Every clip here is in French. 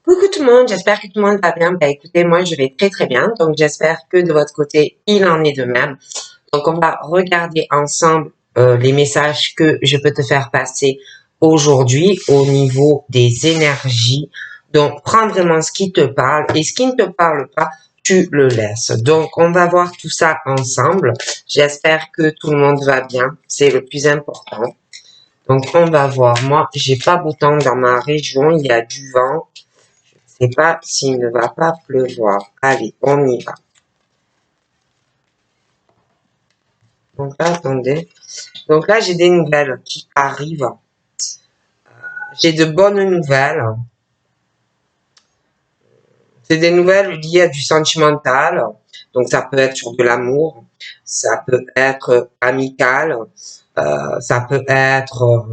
Coucou tout le monde, j'espère que tout le monde va bien. Écoutez, moi je vais très très bien, donc j'espère que de votre côté il en est de même. Donc on va regarder ensemble les messages que je peux te faire passer aujourd'hui au niveau des énergies. Donc prends vraiment ce qui te parle et ce qui ne te parle pas, tu le laisses. Donc on va voir tout ça ensemble. J'espère que tout le monde va bien, c'est le plus important. Donc on va voir. Moi, j'ai pas beau temps dans ma région, il y a du vent. Je sais pas s'il ne va pas pleuvoir. Allez, on y va. Donc là, attendez. Donc là, j'ai des nouvelles qui arrivent. J'ai de bonnes nouvelles. C'est des nouvelles liées à du sentimental. Donc ça peut être sur de l'amour, ça peut être amical, ça peut être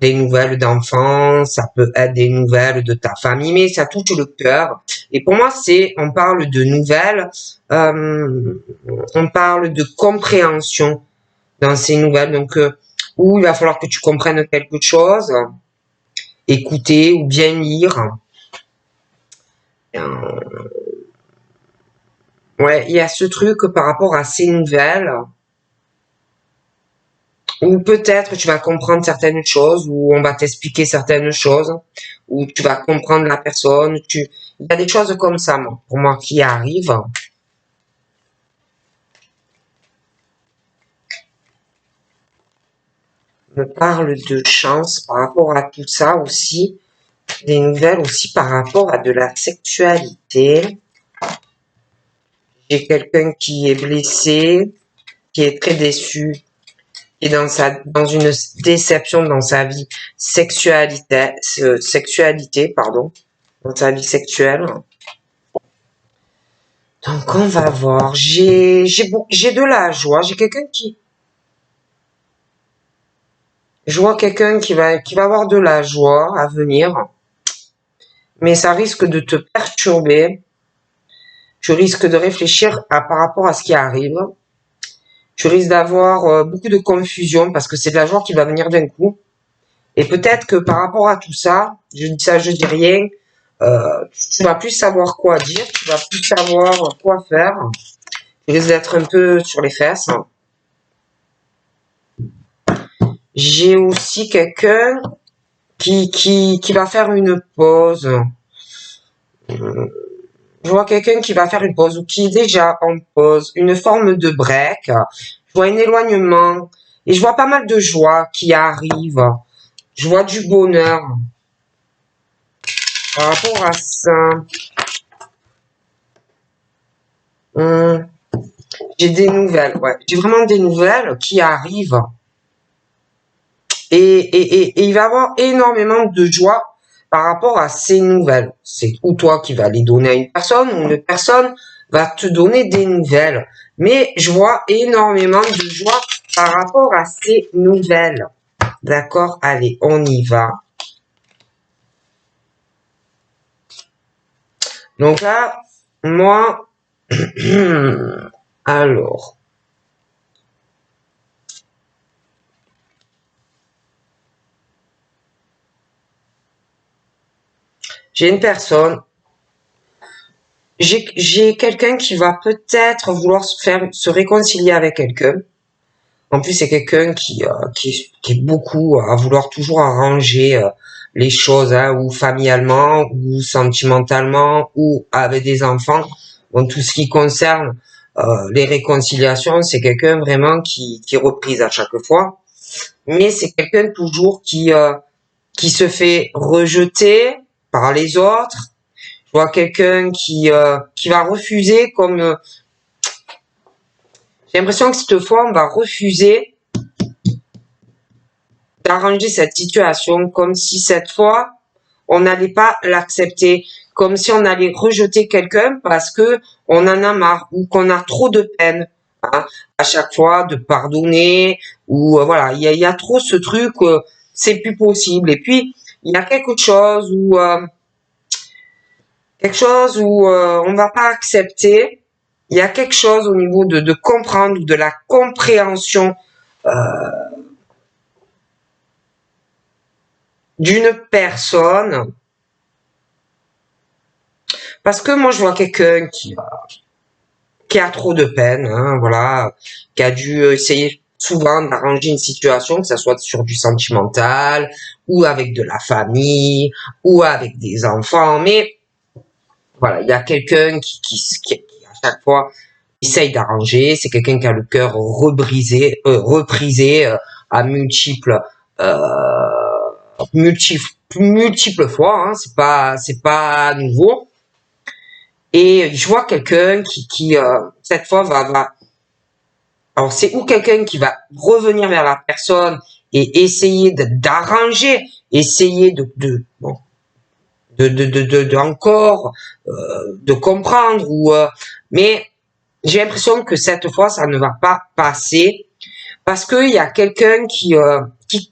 des nouvelles d'enfants, ça peut être des nouvelles de ta famille, mais ça touche le cœur. Et pour moi, on parle de nouvelles, on parle de compréhension dans ces nouvelles. Donc, où il va falloir que tu comprennes quelque chose, écouter ou bien lire. Ouais, il y a ce truc par rapport à ces nouvelles, où peut-être tu vas comprendre certaines choses, où on va t'expliquer certaines choses, où tu vas comprendre la personne. Il y a des choses comme ça, moi, pour moi, qui arrivent. Me parle de chance par rapport à tout ça aussi. Des nouvelles aussi par rapport à de la sexualité. J'ai quelqu'un qui est blessé, qui est très déçu, qui est dans une déception dans sa vie sexualité, pardon, dans sa vie sexuelle. Donc on va voir. J'ai de la joie. Je vois quelqu'un qui va avoir de la joie à venir, mais ça risque de te perturber. Tu risques de réfléchir par rapport à ce qui arrive. Tu risques d'avoir beaucoup de confusion parce que c'est de la joie qui va venir d'un coup. Et peut-être que par rapport à tout ça, je dis ça, je dis rien, tu vas plus savoir quoi dire, tu vas plus savoir quoi faire. Tu risques d'être un peu sur les fesses. J'ai aussi quelqu'un qui va faire une pause. Je vois quelqu'un qui va faire une pause ou qui est déjà en pause, une forme de break. Je vois un éloignement et je vois pas mal de joie qui arrive. Je vois du bonheur par rapport à ça. Hum, j'ai des nouvelles, ouais. J'ai vraiment des nouvelles qui arrivent. Et il va y avoir énormément de joie par rapport à ces nouvelles. C'est ou toi qui vas les donner à une personne, ou une personne va te donner des nouvelles. Mais je vois énormément de joie par rapport à ces nouvelles. D'accord? Allez, on y va. Donc là, moi, alors, j'ai une personne, j'ai quelqu'un qui va peut-être vouloir se réconcilier avec quelqu'un. En plus, c'est quelqu'un qui est beaucoup à vouloir toujours arranger les choses, hein, ou familialement, ou sentimentalement, ou avec des enfants. Bon, tout ce qui concerne les réconciliations, c'est quelqu'un vraiment qui est reprise à chaque fois. Mais c'est quelqu'un toujours qui se fait rejeter par les autres. Je vois quelqu'un qui va refuser comme... j'ai l'impression que cette fois, on va refuser d'arranger cette situation comme si cette fois, on n'allait pas l'accepter, comme si on allait rejeter quelqu'un parce que on en a marre ou qu'on a trop de peine, hein, à chaque fois de pardonner ou voilà, il y a trop ce truc, c'est plus possible. Et puis il y a quelque chose où on va pas accepter. Il y a quelque chose au niveau de comprendre, de la compréhension d'une personne Parce que moi, je vois quelqu'un qui a trop de peine, hein, voilà, qui a dû essayer souvent d'arranger une situation, que ce soit sur du sentimental, ou avec de la famille, ou avec des enfants, mais voilà, il y a quelqu'un qui à chaque fois essaye d'arranger, c'est quelqu'un qui a le cœur reprisé à multiples fois, hein, c'est pas nouveau. Et je vois quelqu'un qui cette fois alors c'est ou quelqu'un qui va revenir vers la personne et essayer d'arranger, essayer bon, encore de comprendre mais j'ai l'impression que cette fois ça ne va pas passer parce qu'il y a quelqu'un qui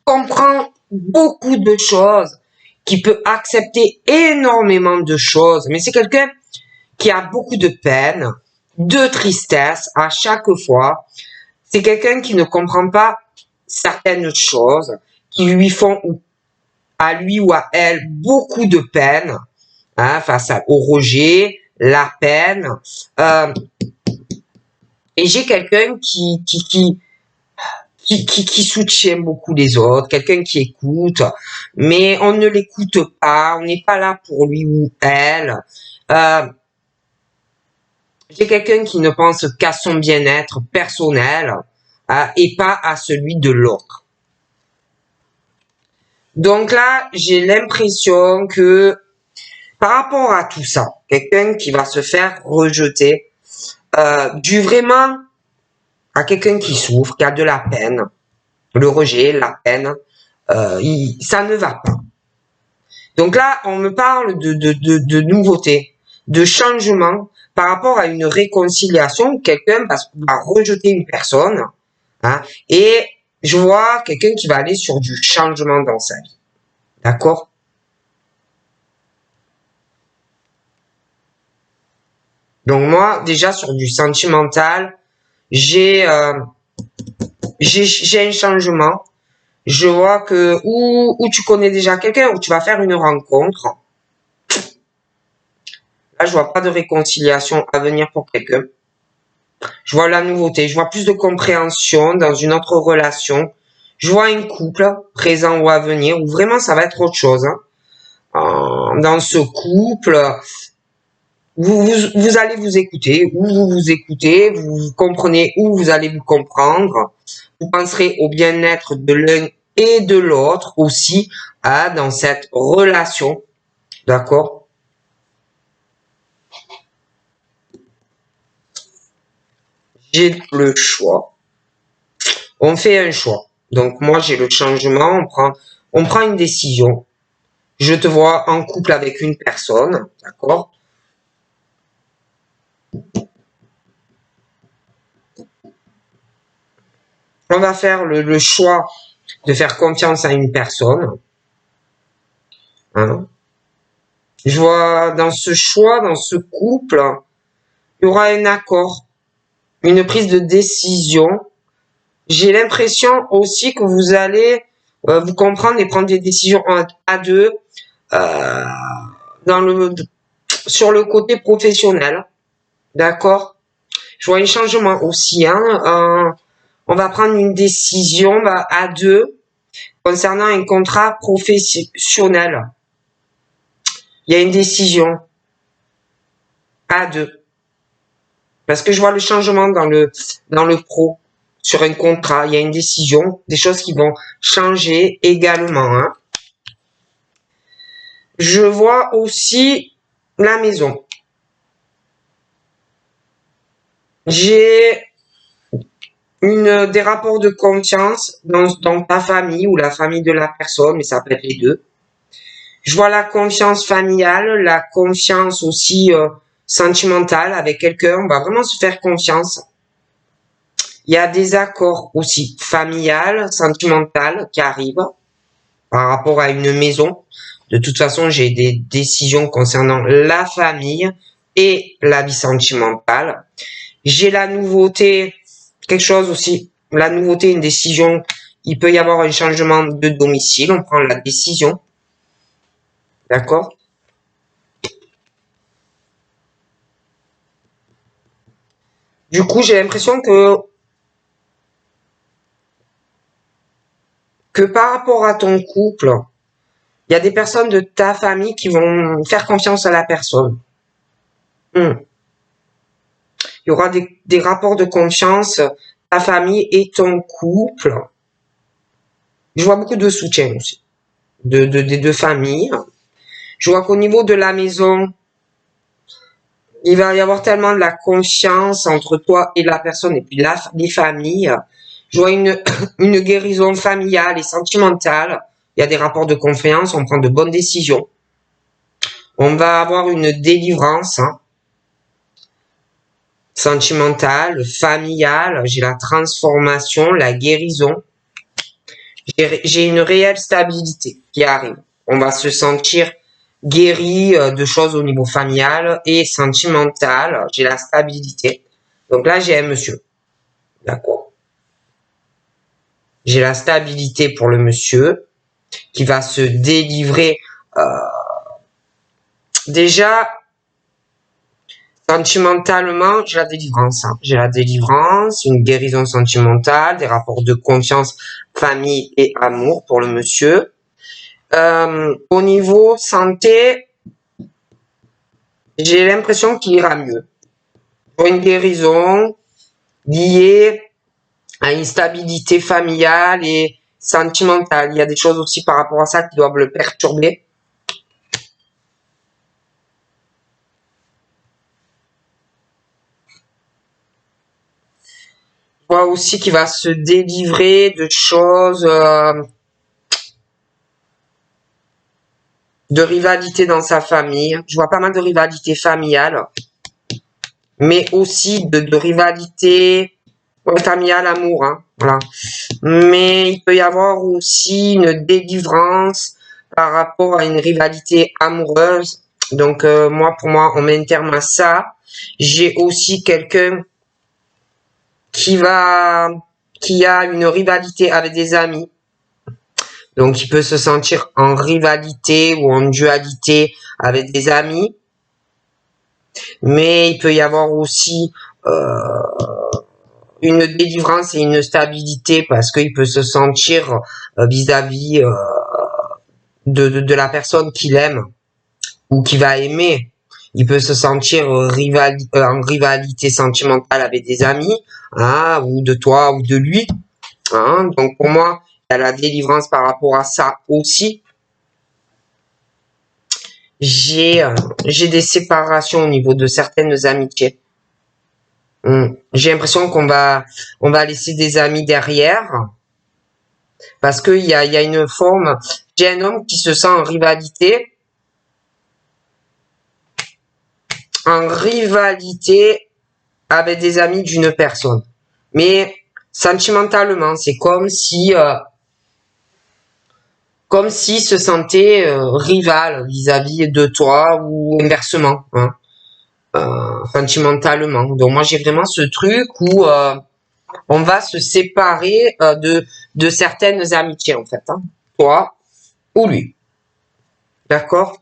comprend beaucoup de choses, qui peut accepter énormément de choses, mais c'est quelqu'un qui a beaucoup de peine, de tristesse à chaque fois. C'est quelqu'un qui ne comprend pas certaines choses, qui lui font à lui ou à elle beaucoup de peine, hein, au rejet, la peine. Et j'ai quelqu'un qui soutient beaucoup les autres, quelqu'un qui écoute, mais on ne l'écoute pas, on n'est pas là pour lui ou elle. J'ai quelqu'un qui ne pense qu'à son bien-être personnel et pas à celui de l'autre. Donc là, j'ai l'impression que par rapport à tout ça, quelqu'un qui va se faire rejeter, dû vraiment à quelqu'un qui souffre, qui a de la peine, le rejet, la peine, ça ne va pas. Donc là, on me parle de nouveautés, de changement par rapport à une réconciliation. Quelqu'un va rejeter une personne, hein, et je vois quelqu'un qui va aller sur du changement dans sa vie. D'accord? Donc moi, déjà sur du sentimental, j'ai un changement. Je vois que où tu connais déjà quelqu'un, où tu vas faire une rencontre. Là, je vois pas de réconciliation à venir pour quelqu'un. Je vois la nouveauté, je vois plus de compréhension dans une autre relation. Je vois un couple présent ou à venir où vraiment ça va être autre chose. Hein. Dans ce couple, vous allez vous écouter, ou vous vous écoutez, vous comprenez où vous allez vous comprendre. Vous penserez au bien-être de l'un et de l'autre aussi dans cette relation. D'accord? J'ai le choix. On fait un choix. Donc moi j'ai le changement, on prend une décision. Je te vois en couple avec une personne, d'accord? On va faire le choix de faire confiance à une personne. Hein? Je vois dans ce choix, dans ce couple, il y aura un accord, une prise de décision. J'ai l'impression aussi que vous allez vous comprendre et prendre des décisions à deux euh, sur le côté professionnel. D'accord? Je vois un changement aussi. Hein, on va prendre une décision à deux concernant un contrat professionnel. Il y a une décision à deux. Parce que je vois le changement dans le pro, sur un contrat. Il y a une décision, des choses qui vont changer également. Hein. Je vois aussi la maison. J'ai des rapports de confiance dans ta famille ou la famille de la personne, mais ça peut être les deux. Je vois la confiance familiale, la confiance aussi sentimentale avec quelqu'un. On va vraiment se faire confiance. Il y a des accords aussi familial, sentimental qui arrivent par rapport à une maison. De toute façon, j'ai des décisions concernant la famille et la vie sentimentale. J'ai la nouveauté, quelque chose aussi. La nouveauté, une décision. Il peut y avoir un changement de domicile. On prend la décision. D'accord? Du coup, j'ai l'impression que par rapport à ton couple, il y a des personnes de ta famille qui vont faire confiance à la personne. Il y aura des rapports de confiance, ta famille et ton couple. Je vois beaucoup de soutien aussi des deux familles. Je vois qu'au niveau de la maison, il va y avoir tellement de la confiance entre toi et la personne et puis les familles. Je vois une guérison familiale et sentimentale. Il y a des rapports de confiance, on prend de bonnes décisions. On va avoir une délivrance sentimentale, familiale. J'ai la transformation, la guérison. J'ai une réelle stabilité qui arrive. On va se sentir guéri de choses au niveau familial et sentimental. J'ai la stabilité. Donc là, j'ai un monsieur. D'accord. J'ai la stabilité pour le monsieur qui va se délivrer. Déjà, sentimentalement, j'ai la délivrance. J'ai la délivrance, une guérison sentimentale, des rapports de confiance, famille et amour pour le monsieur. Au niveau santé, j'ai l'impression qu'il ira mieux. Pour une guérison liée à une stabilité familiale et sentimentale. Il y a des choses aussi par rapport à ça qui doivent le perturber. Je vois aussi qu'il va se délivrer de choses, de rivalité dans sa famille. Je vois pas mal de rivalité familiale, mais aussi de rivalité familiale, amour. Voilà. Mais il peut y avoir aussi une délivrance par rapport à une rivalité amoureuse. Donc moi, pour moi, on met un terme à ça. J'ai aussi quelqu'un qui a une rivalité avec des amis. Donc il peut se sentir en rivalité ou en dualité avec des amis. Mais il peut y avoir aussi une délivrance et une stabilité parce qu'il peut se sentir vis-à-vis de la personne qu'il aime ou qui va aimer. Il peut se sentir en rivalité sentimentale avec des amis, ou de toi ou de lui. Donc pour moi, il y a la délivrance par rapport à ça aussi. J'ai des séparations au niveau de certaines amitiés. J'ai l'impression qu'on va laisser des amis derrière parce qu'il y a une forme. J'ai un homme qui se sent en rivalité avec des amis d'une personne. Mais sentimentalement, c'est comme si se sentait rival vis-à-vis de toi ou inversement, sentimentalement. Donc moi j'ai vraiment ce truc où on va se séparer de certaines amitiés en fait, toi ou lui, d'accord?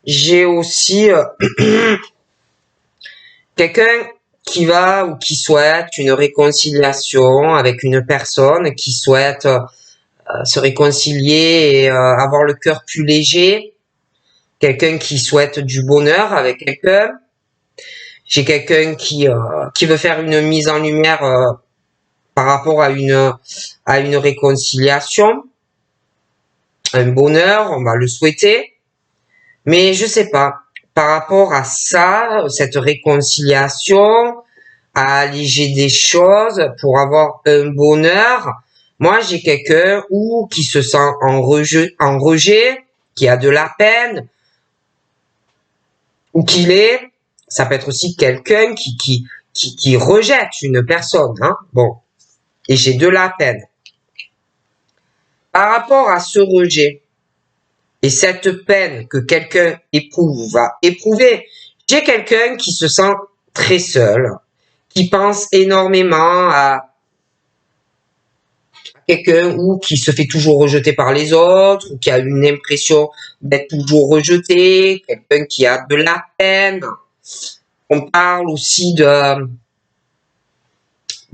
J'ai aussi quelqu'un qui va ou qui souhaite une réconciliation avec une personne qui souhaite se réconcilier et avoir le cœur plus léger. Quelqu'un qui souhaite du bonheur avec quelqu'un. J'ai quelqu'un qui veut faire une mise en lumière par rapport à une réconciliation, un bonheur, on va le souhaiter. Mais je sais pas, par rapport à ça, cette réconciliation, à alléger des choses pour avoir un bonheur, moi j'ai quelqu'un qui se sent en rejet, qui a de la peine, ou ça peut être aussi quelqu'un qui rejette une personne, bon, et j'ai de la peine. Par rapport à ce rejet, et cette peine que quelqu'un va éprouver, j'ai quelqu'un qui se sent très seul, qui pense énormément à quelqu'un ou qui se fait toujours rejeter par les autres, ou qui a une impression d'être toujours rejeté, quelqu'un qui a de la peine. On parle aussi de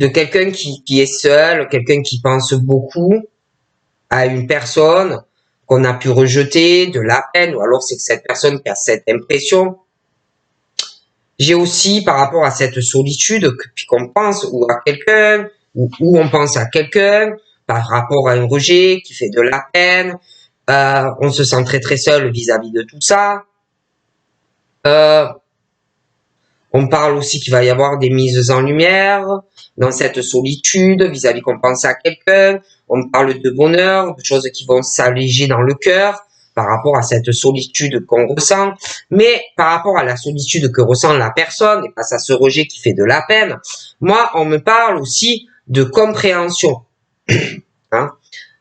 quelqu'un qui est seul, quelqu'un qui pense beaucoup à une personne qu'on a pu rejeter, de la peine, ou alors c'est que cette personne qui a cette impression. J'ai aussi, par rapport à cette solitude, puis qu'on pense ou à quelqu'un, ou on pense à quelqu'un, par rapport à un rejet qui fait de la peine, on se sent très très seul vis-à-vis de tout ça. On parle aussi qu'il va y avoir des mises en lumière dans cette solitude vis-à-vis qu'on pense à quelqu'un. On parle de bonheur, de choses qui vont s'alléger dans le cœur par rapport à cette solitude qu'on ressent. Mais par rapport à la solitude que ressent la personne et face à ce rejet qui fait de la peine, moi, on me parle aussi de compréhension. Hein,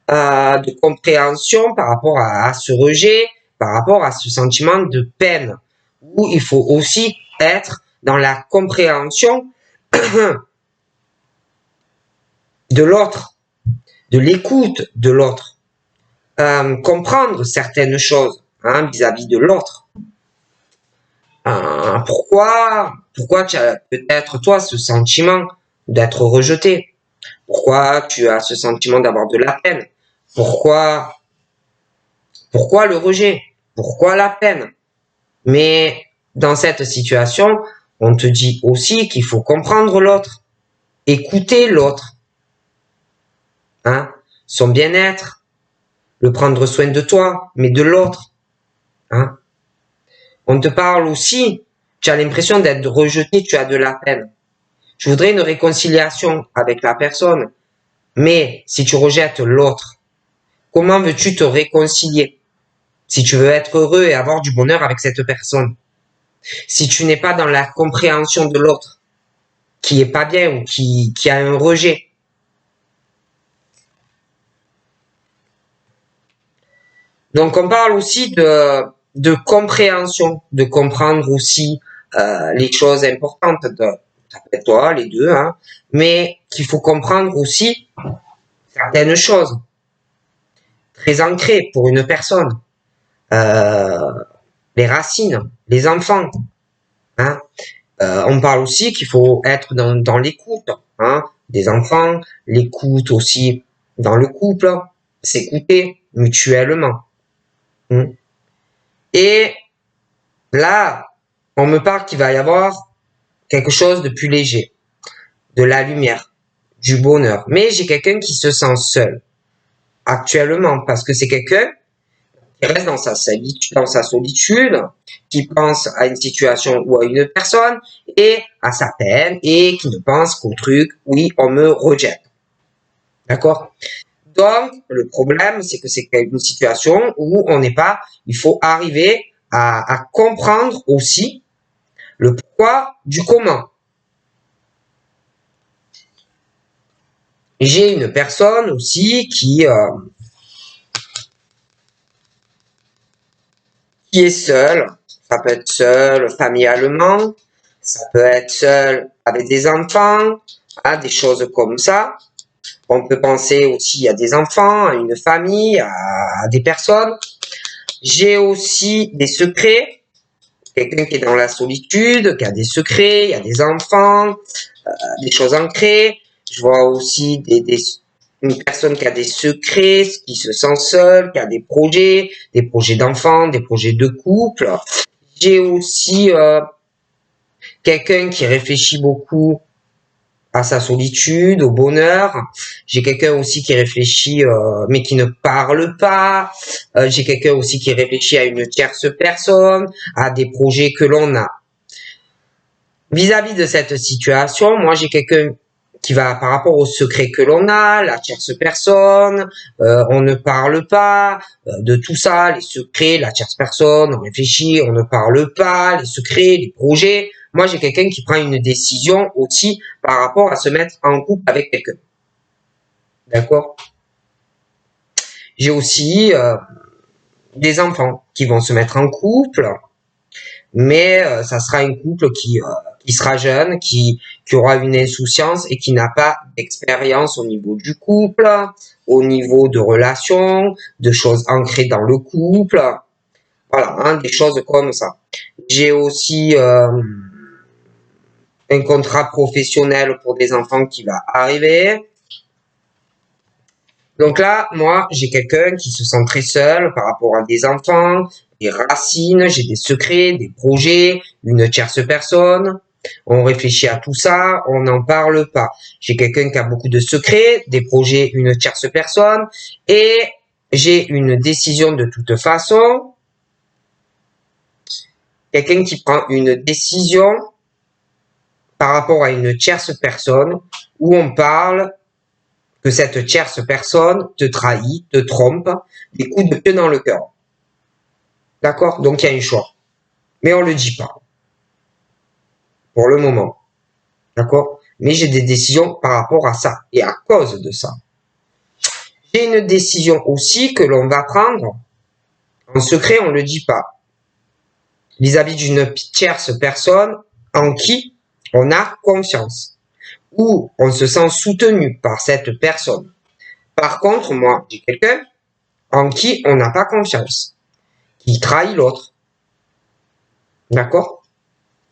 de compréhension par rapport à ce rejet, par rapport à ce sentiment de peine, où il faut aussi être dans la compréhension de l'autre, de l'écoute de l'autre, comprendre certaines choses vis-à-vis de l'autre. Pourquoi tu as peut-être toi ce sentiment d'être rejeté? Pourquoi tu as ce sentiment d'avoir de la peine? Pourquoi le rejet? Pourquoi la peine? Mais dans cette situation, on te dit aussi qu'il faut comprendre l'autre, écouter l'autre, son bien-être, le prendre soin de toi, mais de l'autre. On te parle aussi, tu as l'impression d'être rejeté, tu as de la peine. Je voudrais une réconciliation avec la personne, mais si tu rejettes l'autre, comment veux-tu te réconcilier? Si tu veux être heureux et avoir du bonheur avec cette personne, si tu n'es pas dans la compréhension de l'autre, qui est pas bien ou qui a un rejet. Donc on parle aussi de compréhension, de comprendre aussi les choses importantes de toi, les deux, mais qu'il faut comprendre aussi certaines choses très ancrées pour une personne. Les racines, les enfants. On parle aussi qu'il faut être dans l'écoute des enfants, l'écoute aussi dans le couple, s'écouter mutuellement. Et là, on me parle qu'il va y avoir quelque chose de plus léger, de la lumière, du bonheur. Mais j'ai quelqu'un qui se sent seul actuellement parce que c'est quelqu'un qui reste dans sa solitude, qui pense à une situation ou à une personne et à sa peine et qui ne pense qu'au truc, oui, on me rejette. D'accord? Donc, le problème, c'est que c'est une situation où on n'est pas, il faut arriver à comprendre aussi le pourquoi du comment. J'ai une personne aussi qui est seule. Ça peut être seul familialement, ça peut être seul avec des enfants, des choses comme ça. On peut penser aussi à des enfants, à une famille, à des personnes. J'ai aussi des secrets. Quelqu'un qui est dans la solitude, qui a des secrets, il y a des enfants, des choses ancrées. Je vois aussi une personne qui a des secrets, qui se sent seule, qui a des projets d'enfants, des projets de couple. J'ai aussi quelqu'un qui réfléchit beaucoup à sa solitude, au bonheur. J'ai quelqu'un aussi qui réfléchit, mais qui ne parle pas. J'ai quelqu'un aussi qui réfléchit à une tierce personne, à des projets que l'on a. Vis-à-vis de cette situation, moi j'ai quelqu'un qui va par rapport au secret que l'on a, la tierce personne, on ne parle pas de tout ça, les secrets, la tierce personne, on réfléchit, on ne parle pas, les secrets, les projets. Moi, j'ai quelqu'un qui prend une décision aussi par rapport à se mettre en couple avec quelqu'un. D'accord? J'ai aussi des enfants qui vont se mettre en couple, mais ça sera un couple qui sera jeune, qui aura une insouciance et qui n'a pas d'expérience au niveau du couple, au niveau de relations, de choses ancrées dans le couple. Voilà, hein, des choses comme ça. J'ai aussi un contrat professionnel pour des enfants qui va arriver. Donc là, moi, j'ai quelqu'un qui se sent très seul par rapport à des enfants, des racines, j'ai des secrets, des projets, une tierce personne. On réfléchit à tout ça, on n'en parle pas. J'ai quelqu'un qui a beaucoup de secrets, des projets, une tierce personne, et j'ai une décision de toute façon. Quelqu'un qui prend une décision par rapport à une tierce personne où on parle que cette tierce personne te trahit, te trompe, des coups de pied dans le cœur. D'accord? Donc il y a un choix. Mais on le dit pas. Pour le moment. D'accord? Mais j'ai des décisions par rapport à ça et à cause de ça. J'ai une décision aussi que l'on va prendre en secret, on le dit pas. Vis-à-vis d'une tierce personne en qui on a confiance. Ou on se sent soutenu par cette personne. Par contre, moi, j'ai quelqu'un en qui on n'a pas confiance, qui trahit l'autre. D'accord?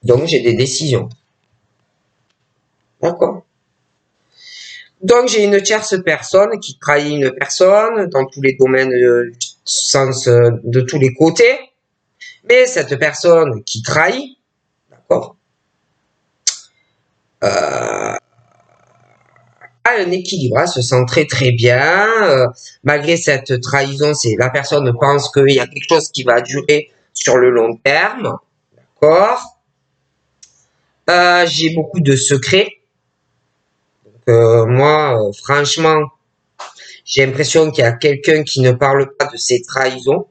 Donc, j'ai des décisions. D'accord? Donc, j'ai une tierce personne qui trahit une personne dans tous les domaines, sens, de tous les côtés. Mais cette personne qui trahit, d'accord, a un équilibre, elle se sent très très bien. Malgré cette trahison, c'est la personne pense qu'il y a quelque chose qui va durer sur le long terme. D'accord. J'ai beaucoup de secrets. Moi, franchement, j'ai l'impression qu'il y a quelqu'un qui ne parle pas de ses trahisons,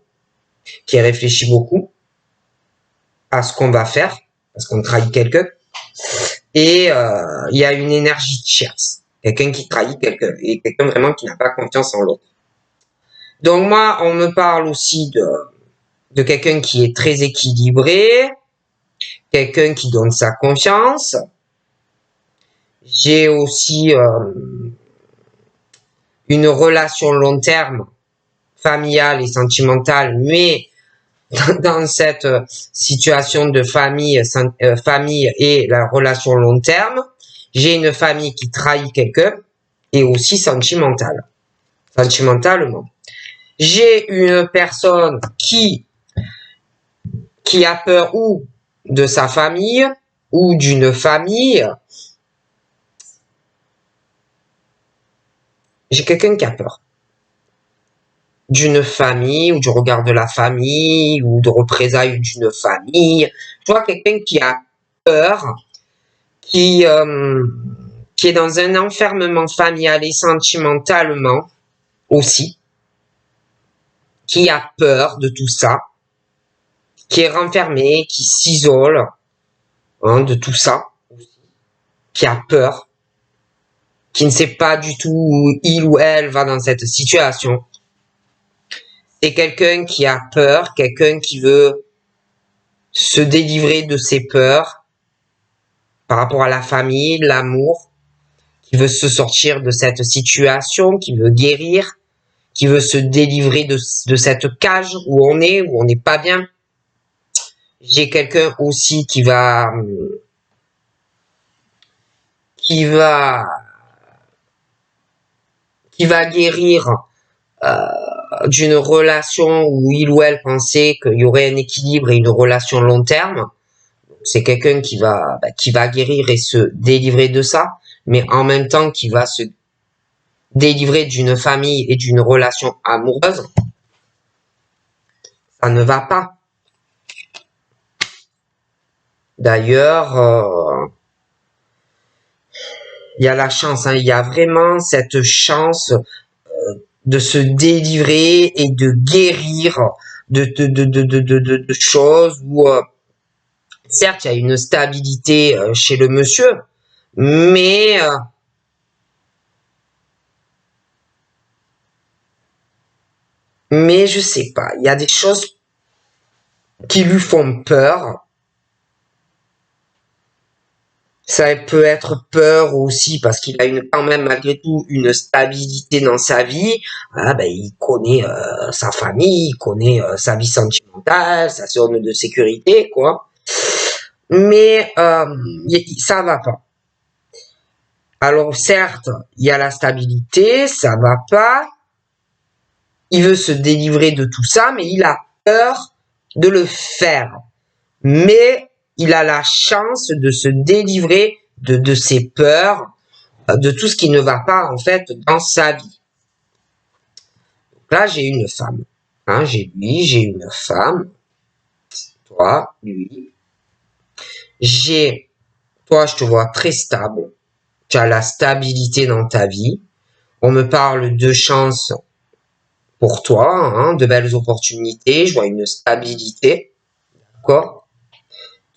qui réfléchit beaucoup à ce qu'on va faire, parce qu'on trahit quelqu'un. Et il y a une énergie tierce, quelqu'un qui trahit quelqu'un, et quelqu'un vraiment qui n'a pas confiance en l'autre. Donc moi, on me parle aussi de quelqu'un qui est très équilibré, quelqu'un qui donne sa confiance. J'ai aussi une relation long terme, familiale et sentimentale, mais dans cette situation de famille, famille et la relation long terme, j'ai une famille qui trahit quelqu'un et aussi sentimentalement. J'ai une personne qui a peur ou de sa famille ou d'une famille. J'ai quelqu'un qui a peur d'une famille ou du regard de la famille ou de représailles d'une famille. Tu vois, quelqu'un qui a peur, qui est dans un enfermement familial et sentimentalement aussi, qui a peur de tout ça, qui est renfermé, qui s'isole de tout ça, qui a peur, qui ne sait pas du tout où il ou elle va dans cette situation. C'est quelqu'un qui a peur, quelqu'un qui veut se délivrer de ses peurs par rapport à la famille, l'amour, qui veut se sortir de cette situation, qui veut guérir, qui veut se délivrer de cette cage où on n'est pas bien. J'ai quelqu'un aussi qui va guérir d'une relation où il ou elle pensait qu'il y aurait un équilibre et une relation long terme. C'est quelqu'un qui va guérir et se délivrer de ça, mais en même temps qui va se délivrer d'une famille et d'une relation amoureuse. Ça ne va pas. D'ailleurs, il y a la chance, hein, il y a vraiment cette chance de se délivrer et de guérir de choses où certes il y a une stabilité chez le monsieur, mais je sais pas, il y a des choses qui lui font peur. Ça peut être peur aussi parce qu'il a quand même malgré tout une stabilité dans sa vie. Ah, ben, il connaît sa famille, il connaît sa vie sentimentale, sa zone de sécurité, quoi. Mais ça va pas. Alors certes, il y a la stabilité, ça va pas. Il veut se délivrer de tout ça, mais il a peur de le faire. Mais il a la chance de se délivrer de ses peurs, de tout ce qui ne va pas en fait dans sa vie. Donc là, j'ai une femme. Hein, j'ai lui, j'ai une femme. Toi, lui. Toi, je te vois très stable. Tu as la stabilité dans ta vie. On me parle de chance pour toi, hein, de belles opportunités. Je vois une stabilité. D'accord?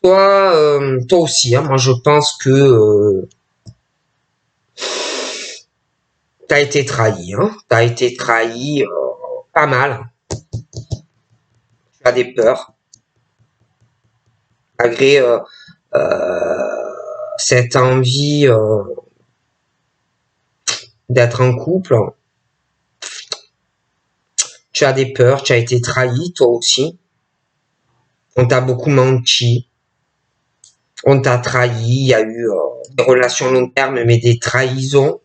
Toi aussi, hein, moi je pense que t'as été trahi, hein. T'as été trahi pas mal. Tu as des peurs. Malgré cette envie d'être en couple, tu as des peurs, tu as été trahi, toi aussi. On t'a beaucoup menti. On t'a trahi. Il y a eu des relations long terme, mais des trahisons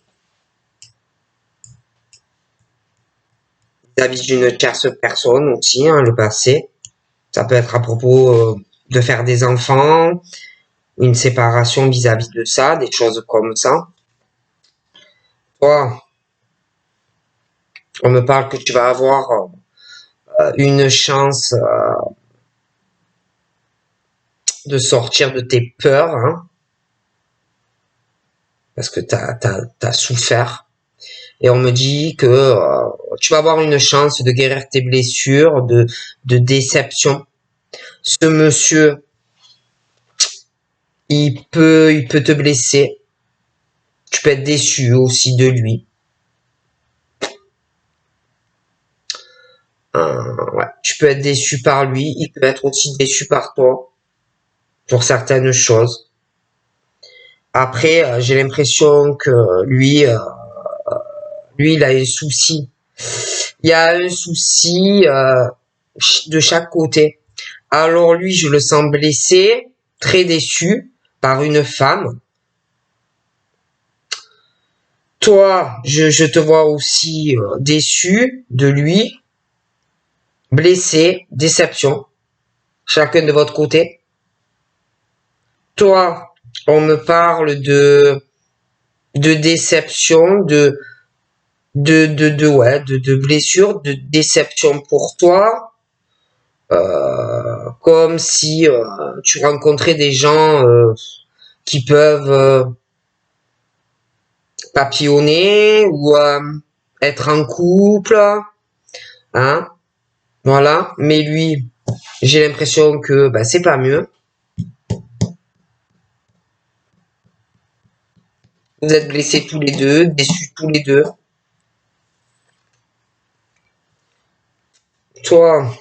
vis-à-vis d'une tierce personne aussi, hein, le passé. Ça peut être à propos de faire des enfants, une séparation vis-à-vis de ça, des choses comme ça. Toi, on me parle que tu vas avoir une chance de sortir de tes peurs, hein, parce que t'as souffert. Et on me dit que tu vas avoir une chance de guérir tes blessures, de déception. Ce monsieur, il peut te blesser. Tu peux être déçu aussi de lui. Ouais, tu peux être déçu par lui. Il peut être aussi déçu par toi pour certaines choses. Après, j'ai l'impression que lui, il a un souci. Il y a un souci de chaque côté. Alors lui, je le sens blessé, très déçu par une femme. Toi, je te vois aussi déçu de lui, blessé, déception, chacun de votre côté. Toi, on me parle de déception, de blessure, de déception pour toi. Comme si tu rencontrais des gens qui peuvent papillonner ou être en couple, hein, voilà. Mais lui, j'ai l'impression que c'est pas mieux. Vous êtes blessés tous les deux, déçus tous les deux. Toi,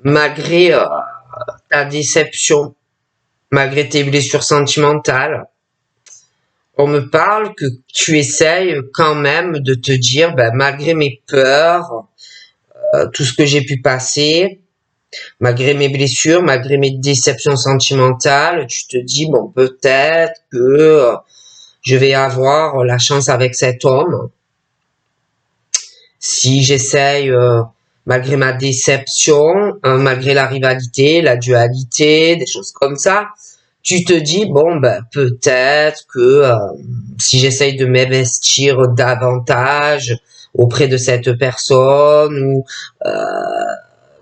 malgré ta déception, malgré tes blessures sentimentales, on me parle que tu essayes quand même de te dire, malgré mes peurs, tout ce que j'ai pu passer, malgré mes blessures, malgré mes déceptions sentimentales, tu te dis, bon, peut-être que je vais avoir la chance avec cet homme. Si j'essaye, malgré ma déception, malgré la rivalité, la dualité, des choses comme ça, tu te dis, bon, peut-être que si j'essaye de m'investir davantage auprès de cette personne ou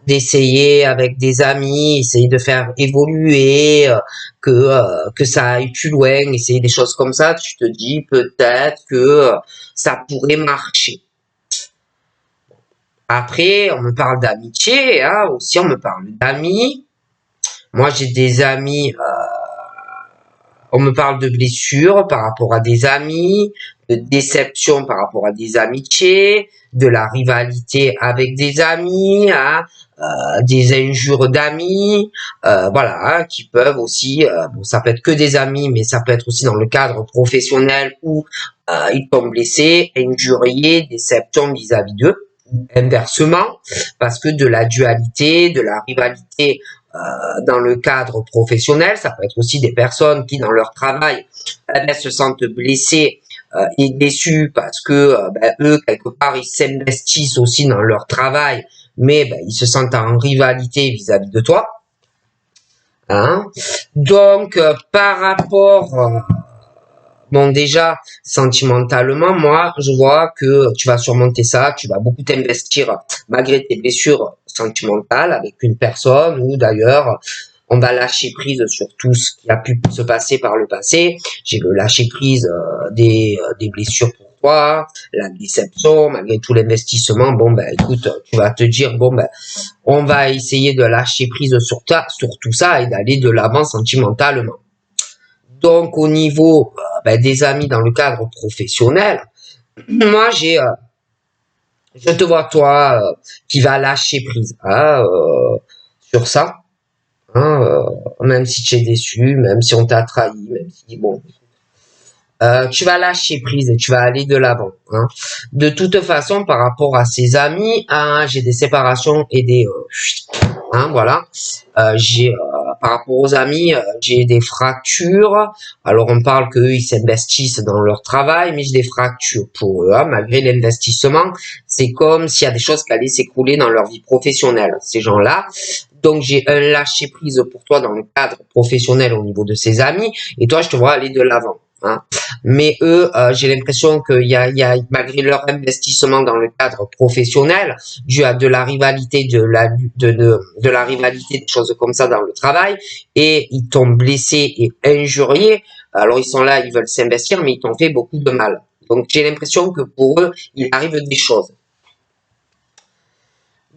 d'essayer avec des amis, essayer de faire évoluer, que ça aille plus loin, essayer des choses comme ça, tu te dis peut-être que ça pourrait marcher. Après, on me parle d'amitié, hein, aussi on me parle d'amis. Moi, j'ai des amis On me parle de blessures par rapport à des amis, de déception par rapport à des amitiés, de la rivalité avec des amis, hein, des injures d'amis, voilà, hein, qui peuvent aussi, bon, ça peut être que des amis, mais ça peut être aussi dans le cadre professionnel où ils t'ont blessé, injurié, déception vis-à-vis d'eux. Inversement, parce que de la dualité, de la rivalité dans le cadre professionnel, ça peut être aussi des personnes qui, dans leur travail, se sentent blessées et déçues parce que eux, quelque part, ils s'investissent aussi dans leur travail, mais ils se sentent en rivalité vis-à-vis de toi. Hein. Donc, par rapport bon, déjà, sentimentalement, moi, je vois que tu vas surmonter ça, tu vas beaucoup t'investir malgré tes blessures sentimentales avec une personne ou d'ailleurs, on va lâcher prise sur tout ce qui a pu se passer par le passé. J'ai le lâcher prise des blessures pour toi, la déception, malgré tout l'investissement. Bon, écoute, tu vas te dire, bon, on va essayer de lâcher prise sur tout ça et d'aller de l'avant sentimentalement. Donc, au niveau des amis dans le cadre professionnel, moi, je te vois toi qui va lâcher prise hein, sur ça, hein, même si tu es déçu, même si on t'a trahi, même si bon, tu vas lâcher prise et tu vas aller de l'avant. Hein. De toute façon, par rapport à ses amis, hein, j'ai des séparations et des hein, voilà. J'ai par rapport aux amis, j'ai des fractures. Alors on parle qu'eux ils s'investissent dans leur travail, mais j'ai des fractures pour eux. Hein, malgré l'investissement, c'est comme s'il y a des choses qui allaient s'écrouler dans leur vie professionnelle. Ces gens-là. Donc j'ai un lâcher prise pour toi dans le cadre professionnel au niveau de ses amis, et toi je te vois aller de l'avant. Hein. Mais eux, j'ai l'impression qu'il y a, malgré leur investissement dans le cadre professionnel, dû à de la rivalité, de la rivalité, des choses comme ça dans le travail, et ils t'ont blessé et injurié. Alors ils sont là, ils veulent s'investir, mais ils t'ont fait beaucoup de mal. Donc j'ai l'impression que pour eux, il arrive des choses.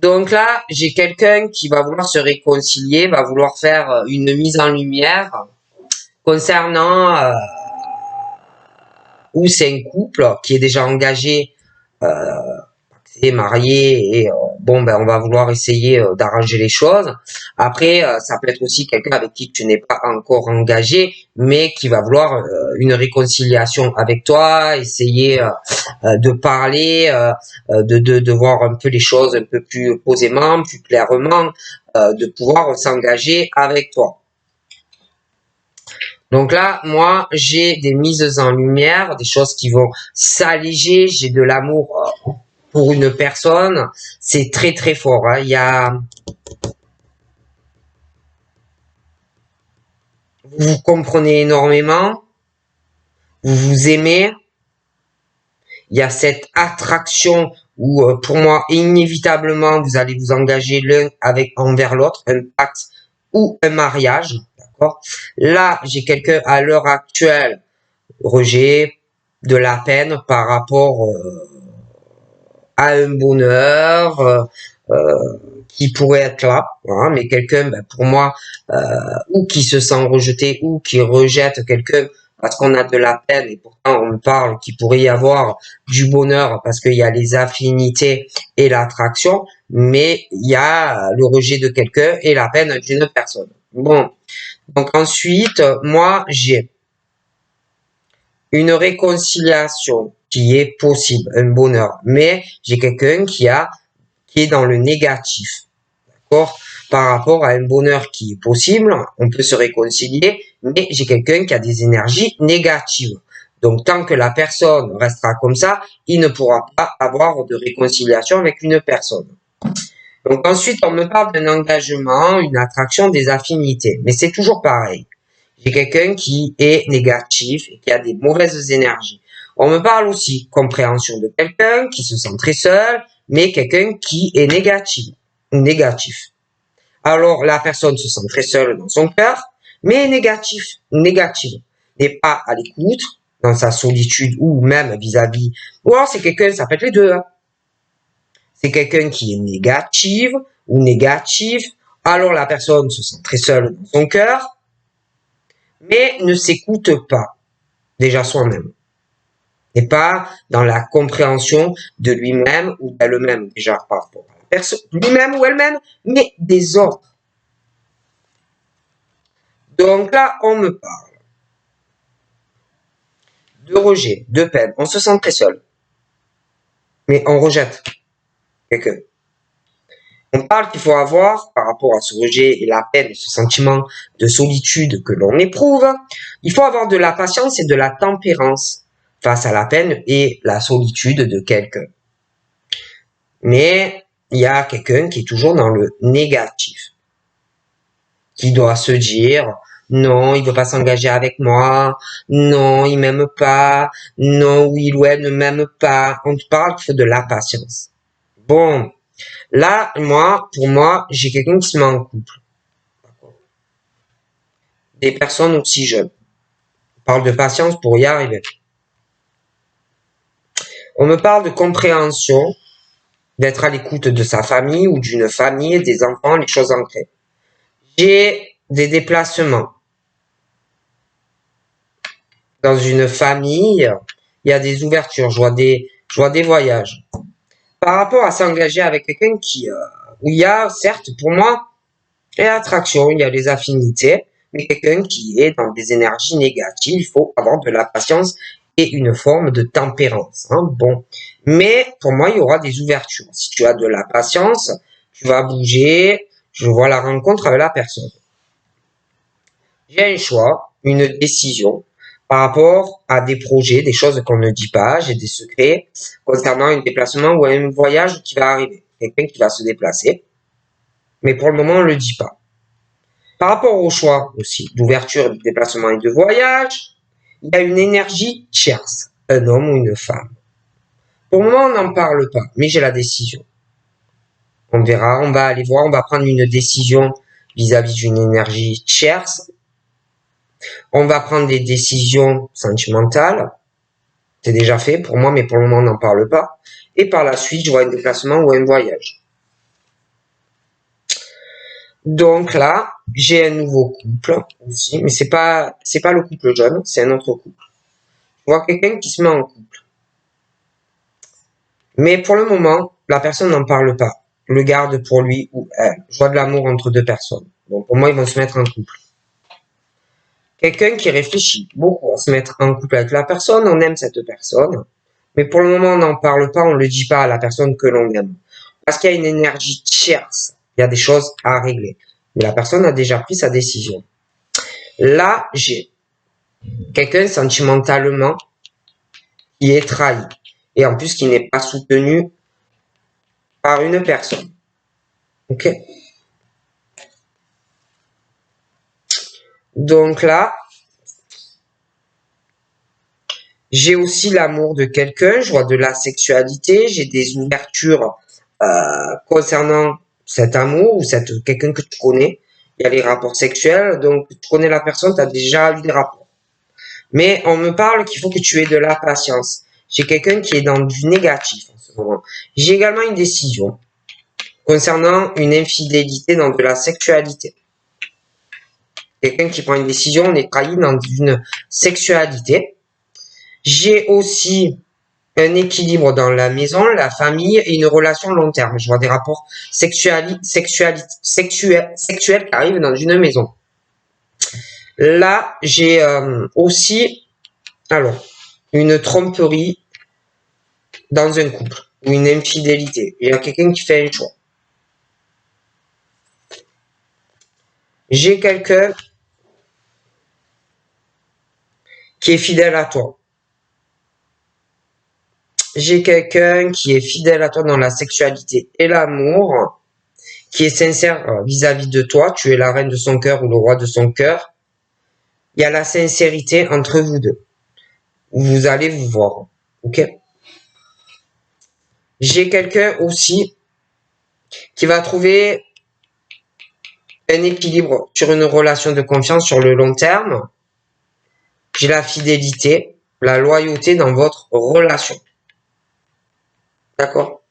Donc là, j'ai quelqu'un qui va vouloir se réconcilier, va vouloir faire une mise en lumière concernant ou c'est un couple qui est déjà engagé, c'est marié et bon on va vouloir essayer d'arranger les choses. Après, ça peut être aussi quelqu'un avec qui tu n'es pas encore engagé, mais qui va vouloir une réconciliation avec toi, essayer de parler, de voir un peu les choses un peu plus posément, plus clairement, de pouvoir s'engager avec toi. Donc là, moi, j'ai des mises en lumière, des choses qui vont s'alléger. J'ai de l'amour pour une personne. C'est très très fort. Hein. Il y a, vous vous comprenez énormément, vous vous aimez. Il y a cette attraction où, pour moi, inévitablement, vous allez vous engager l'un avec envers l'autre, un pacte ou un mariage. D'accord. Là, j'ai quelqu'un à l'heure actuelle rejet, de la peine par rapport à un bonheur qui pourrait être là, hein, mais quelqu'un, pour moi, ou qui se sent rejeté ou qui rejette quelqu'un parce qu'on a de la peine et pourtant on me parle qu'il pourrait y avoir du bonheur parce qu'il y a les affinités et l'attraction, mais il y a le rejet de quelqu'un et la peine d'une personne. Bon, donc ensuite, moi j'ai une réconciliation qui est possible, un bonheur. Mais j'ai quelqu'un qui est dans le négatif, d'accord? Par rapport à un bonheur qui est possible, on peut se réconcilier, mais j'ai quelqu'un qui a des énergies négatives. Donc, tant que la personne restera comme ça, il ne pourra pas avoir de réconciliation avec une personne. Donc, ensuite, on me parle d'un engagement, une attraction, des affinités. Mais c'est toujours pareil. J'ai quelqu'un qui est négatif et qui a des mauvaises énergies. On me parle aussi compréhension de quelqu'un qui se sent très seul, mais quelqu'un qui est négatif ou négatif. Alors la personne se sent très seule dans son cœur, mais négative, n'est pas à l'écoute dans sa solitude ou même vis-à-vis. Ou alors c'est quelqu'un, ça peut être les deux. Hein. C'est quelqu'un qui est négative ou négatif. Alors la personne se sent très seule dans son cœur, mais ne s'écoute pas, déjà soi-même. Et pas dans la compréhension de lui-même ou d'elle-même, déjà par rapport à la personne, lui-même ou elle-même, mais des autres. Donc là, on me parle de rejet, de peine, on se sent très seul, mais on rejette quelqu'un. On parle qu'il faut avoir, par rapport à ce rejet et la peine, ce sentiment de solitude que l'on éprouve, il faut avoir de la patience et de la tempérance face à la peine et la solitude de quelqu'un. Mais il y a quelqu'un qui est toujours dans le négatif, qui doit se dire non, il veut pas s'engager avec moi, non, il m'aime pas, non, il ou elle ne m'aime pas. On te parle qu'il faut de la patience. Bon, là, pour moi, j'ai quelqu'un qui se met en couple. Des personnes aussi jeunes. On parle de patience pour y arriver. On me parle de compréhension, d'être à l'écoute de sa famille ou d'une famille, des enfants, les choses ancrées. J'ai des déplacements. Dans une famille, il y a des ouvertures, je vois des voyages. Par rapport à s'engager avec quelqu'un où il y a, certes, pour moi, l'attraction, il y a les affinités, mais quelqu'un qui est dans des énergies négatives, il faut avoir de la patience et une forme de tempérance. Hein, bon. Mais pour moi, il y aura des ouvertures. Si tu as de la patience, tu vas bouger, je vois la rencontre avec la personne. J'ai un choix, une décision par rapport à des projets, des choses qu'on ne dit pas, j'ai des secrets concernant un déplacement ou un voyage qui va arriver. Quelqu'un qui va se déplacer, mais pour le moment, on ne le dit pas. Par rapport au choix aussi d'ouverture, de déplacement et de voyage, il y a une énergie tierce, un homme ou une femme. Pour le moment, on n'en parle pas, mais j'ai la décision. On verra, on va aller voir, on va prendre une décision vis-à-vis d'une énergie tierce. On va prendre des décisions sentimentales. C'est déjà fait pour moi, mais pour le moment, on n'en parle pas. Et par la suite, je vois un déplacement ou un voyage. Donc là, j'ai un nouveau couple aussi, mais c'est pas le couple jeune, c'est un autre couple. Je vois quelqu'un qui se met en couple. Mais pour le moment, la personne n'en parle pas. Le garde pour lui ou elle. Je vois de l'amour entre deux personnes. Donc pour moi, ils vont se mettre en couple. Quelqu'un qui réfléchit beaucoup à se mettre en couple avec la personne, on aime cette personne. Mais pour le moment, on n'en parle pas, on ne le dit pas à la personne que l'on aime. Parce qu'il y a une énergie tierce. Il y a des choses à régler. Mais la personne a déjà pris sa décision. Là, j'ai quelqu'un sentimentalement qui est trahi. Et en plus, qui n'est pas soutenu par une personne. Ok? Donc là, j'ai aussi l'amour de quelqu'un, je vois de la sexualité, j'ai des ouvertures concernant cet amour ou quelqu'un que tu connais. Il y a les rapports sexuels, donc tu connais la personne, tu as déjà eu des rapports. Mais on me parle qu'il faut que tu aies de la patience. J'ai quelqu'un qui est dans du négatif en ce moment. J'ai également une décision concernant une infidélité dans de la sexualité. Quelqu'un qui prend une décision, on est trahi dans une sexualité. J'ai aussi un équilibre dans la maison, la famille et une relation long terme. Je vois des rapports sexuels qui arrivent dans une maison. Là, j'ai aussi une tromperie dans un couple ou une infidélité. Il y a quelqu'un qui fait un choix. J'ai quelqu'un qui est fidèle à toi. J'ai quelqu'un qui est fidèle à toi dans la sexualité et l'amour, qui est sincère vis-à-vis de toi. Tu es la reine de son cœur ou le roi de son cœur. Il y a la sincérité entre vous deux. Vous allez vous voir. Ok? J'ai quelqu'un aussi qui va trouver un équilibre sur une relation de confiance sur le long terme. J'ai la fidélité, la loyauté dans votre relation. D'accord?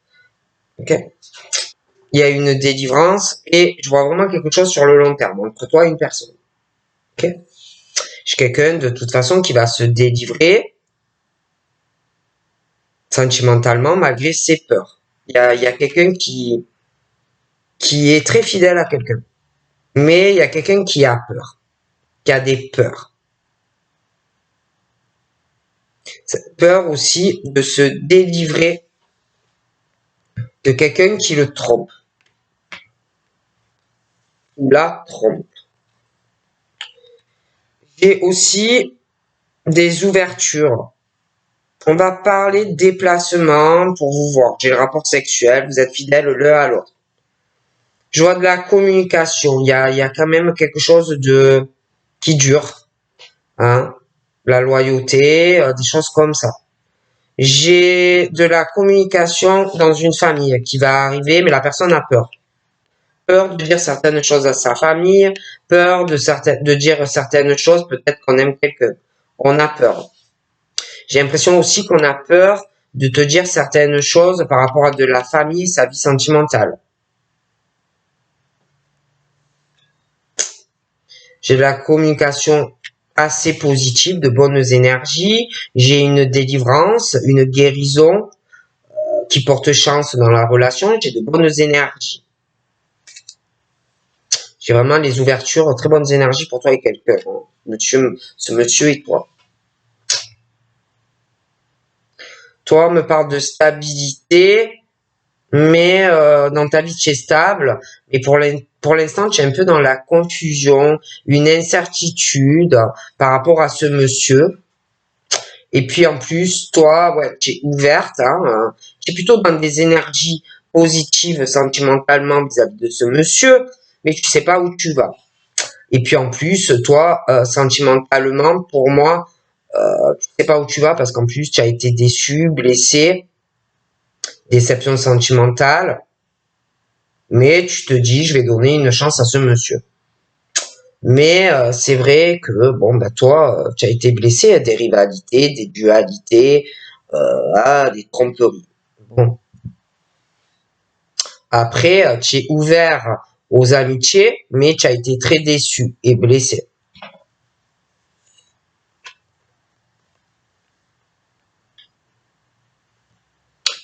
Ok? Il y a une délivrance et je vois vraiment quelque chose sur le long terme entre toi et une personne. Ok? J'ai quelqu'un de toute façon qui va se délivrer sentimentalement malgré ses peurs. Il y a quelqu'un qui est très fidèle à quelqu'un. Mais il y a quelqu'un qui a peur, qui a des peurs. Cette peur aussi de se délivrer de quelqu'un qui le trompe ou la trompe. J'ai aussi des ouvertures. On va parler de déplacement pour vous voir. J'ai le rapport sexuel, vous êtes fidèles l'un à l'autre. Je vois de la communication. Il y a quand même quelque chose de qui dure, hein. La loyauté, des choses comme ça. J'ai de la communication dans une famille qui va arriver, mais la personne a peur. Peur de dire certaines choses à sa famille, peur de dire certaines choses, peut-être qu'on aime quelqu'un. On a peur. J'ai l'impression aussi qu'on a peur de te dire certaines choses par rapport à de la famille, sa vie sentimentale. J'ai de la communication assez positive, de bonnes énergies. J'ai une délivrance, une guérison qui porte chance dans la relation. J'ai de bonnes énergies. J'ai vraiment les ouvertures, très bonnes énergies pour toi et quelqu'un. Ce monsieur et toi. Toi, me parle de stabilité, mais dans ta vie, tu es stable. Mais pour l'instant, tu es un peu dans la confusion, une incertitude par rapport à ce monsieur. Et puis en plus, toi, ouais, tu es ouverte, hein, tu es plutôt dans des énergies positives sentimentalement vis-à-vis de ce monsieur, mais tu sais pas où tu vas. Et puis en plus, toi, sentimentalement, pour moi, tu sais pas où tu vas parce qu'en plus, tu as été déçu, blessé, déception sentimentale, mais tu te dis, je vais donner une chance à ce monsieur. Mais c'est vrai que, bon, bah toi, tu as été blessé à des rivalités, des dualités, à des tromperies. Bon. Après, tu es ouvert aux amitiés, mais tu as été très déçu et blessé.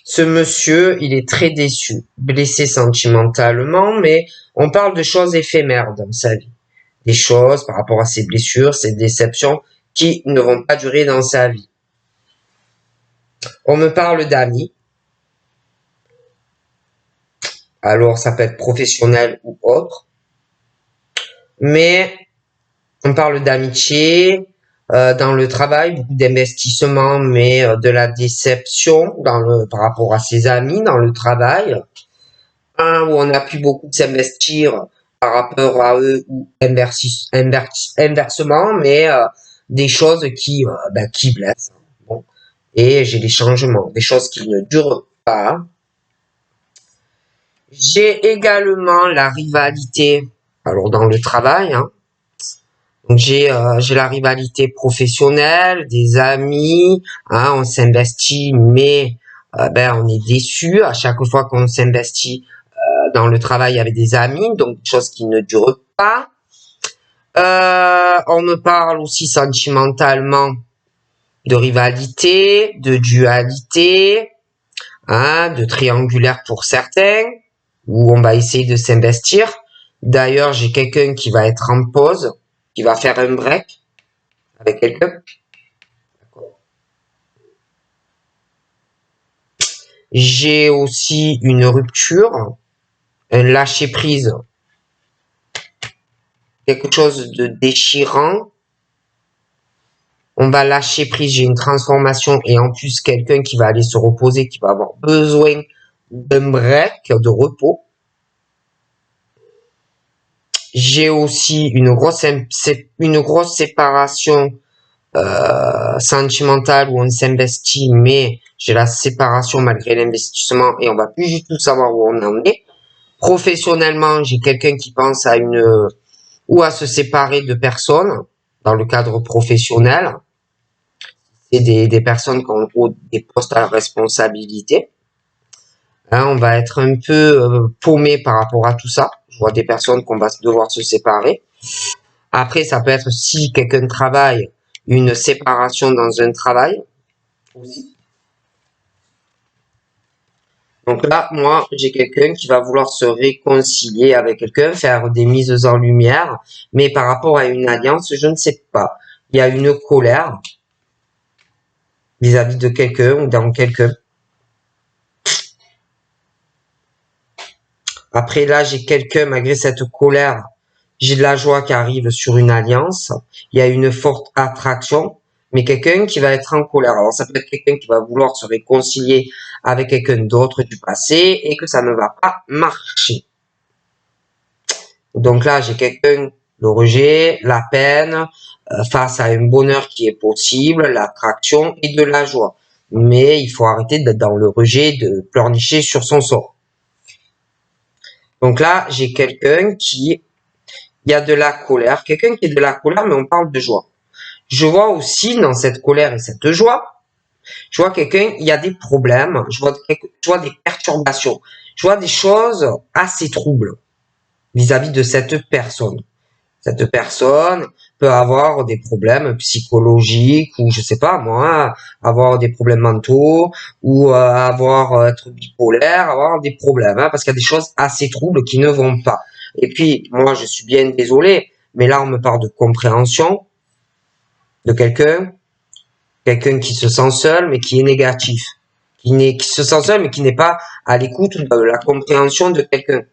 Ce monsieur, il est très déçu, blessé sentimentalement, mais on parle de choses éphémères dans sa vie. Des choses par rapport à ses blessures, ses déceptions, qui ne vont pas durer dans sa vie. On me parle d'amis. Alors, ça peut être professionnel ou autre. Mais on parle d'amitié, dans le travail, beaucoup d'investissement, mais de la déception par rapport à ses amis dans le travail. Où on a pu beaucoup s'investir par rapport à eux ou inversement, mais des choses qui blessent. Bon. Et j'ai des changements, des choses qui ne durent pas. J'ai également la rivalité, alors dans le travail, hein. Donc j'ai la rivalité professionnelle, des amis, hein, on s'investit, mais on est déçu à chaque fois qu'on s'investit dans le travail avec des amis, donc des choses qui ne durent pas. On me parle aussi sentimentalement de rivalité, de dualité, hein, de triangulaire pour certains, où on va essayer de s'investir. D'ailleurs, j'ai quelqu'un qui va être en pause, qui va faire un break avec quelqu'un. J'ai aussi une rupture, un lâcher prise, quelque chose de déchirant. On va lâcher prise, j'ai une transformation et en plus quelqu'un qui va aller se reposer, qui va avoir besoin d'un break, de repos. J'ai aussi une grosse séparation sentimentale où on s'investit, mais j'ai la séparation malgré l'investissement et on va plus du tout savoir où on en est. Professionnellement, j'ai quelqu'un qui pense à à se séparer de personnes dans le cadre professionnel. C'est des personnes qui ont des postes à responsabilité. Hein, on va être un peu paumé par rapport à tout ça. Je vois des personnes qu'on va devoir se séparer. Après, ça peut être si quelqu'un travaille, une séparation dans un travail aussi. Donc là, moi, j'ai quelqu'un qui va vouloir se réconcilier avec quelqu'un, faire des mises en lumière, mais par rapport à une alliance, je ne sais pas. Il y a une colère vis-à-vis de quelqu'un ou dans quelqu'un. Après, là, j'ai quelqu'un, malgré cette colère, j'ai de la joie qui arrive sur une alliance. Il y a une forte attraction, mais quelqu'un qui va être en colère. Alors, ça peut être quelqu'un qui va vouloir se réconcilier avec quelqu'un d'autre du passé et que ça ne va pas marcher. Donc là, j'ai quelqu'un, le rejet, la peine, face à un bonheur qui est possible, l'attraction et de la joie. Mais il faut arrêter d'être dans le rejet, de pleurnicher sur son sort. Donc là, j'ai quelqu'un qui, il y a de la colère, quelqu'un qui est de la colère, mais on parle de joie. Je vois aussi dans cette colère et cette joie, je vois quelqu'un, il y a des problèmes, je vois des perturbations, je vois des choses assez troubles vis-à-vis de cette personne. Cette personne peut avoir des problèmes psychologiques ou je sais pas moi, avoir des problèmes mentaux ou être bipolaire, avoir des problèmes parce qu'il y a des choses assez troubles qui ne vont pas. Et puis moi je suis bien désolé, mais là on me parle de compréhension de quelqu'un qui se sent seul mais qui est négatif, qui se sent seul mais qui n'est pas à l'écoute de la compréhension de quelqu'un.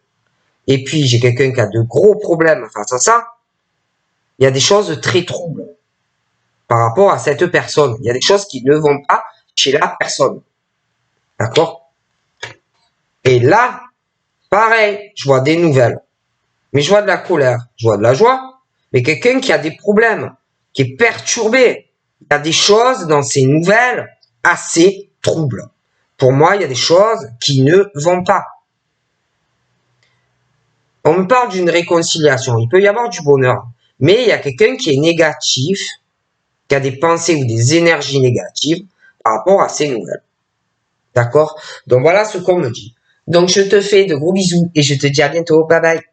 Et puis j'ai quelqu'un qui a de gros problèmes face à ça. Il y a des choses très troubles par rapport à cette personne. Il y a des choses qui ne vont pas chez la personne. D'accord? Et là, pareil, je vois des nouvelles. Mais je vois de la colère, je vois de la joie. Mais quelqu'un qui a des problèmes, qui est perturbé. Il y a des choses dans ces nouvelles assez troubles. Pour moi, il y a des choses qui ne vont pas. On me parle d'une réconciliation. Il peut y avoir du bonheur. Mais il y a quelqu'un qui est négatif, qui a des pensées ou des énergies négatives par rapport à ces nouvelles. D'accord? Donc voilà ce qu'on me dit. Donc je te fais de gros bisous et je te dis à bientôt. Bye bye.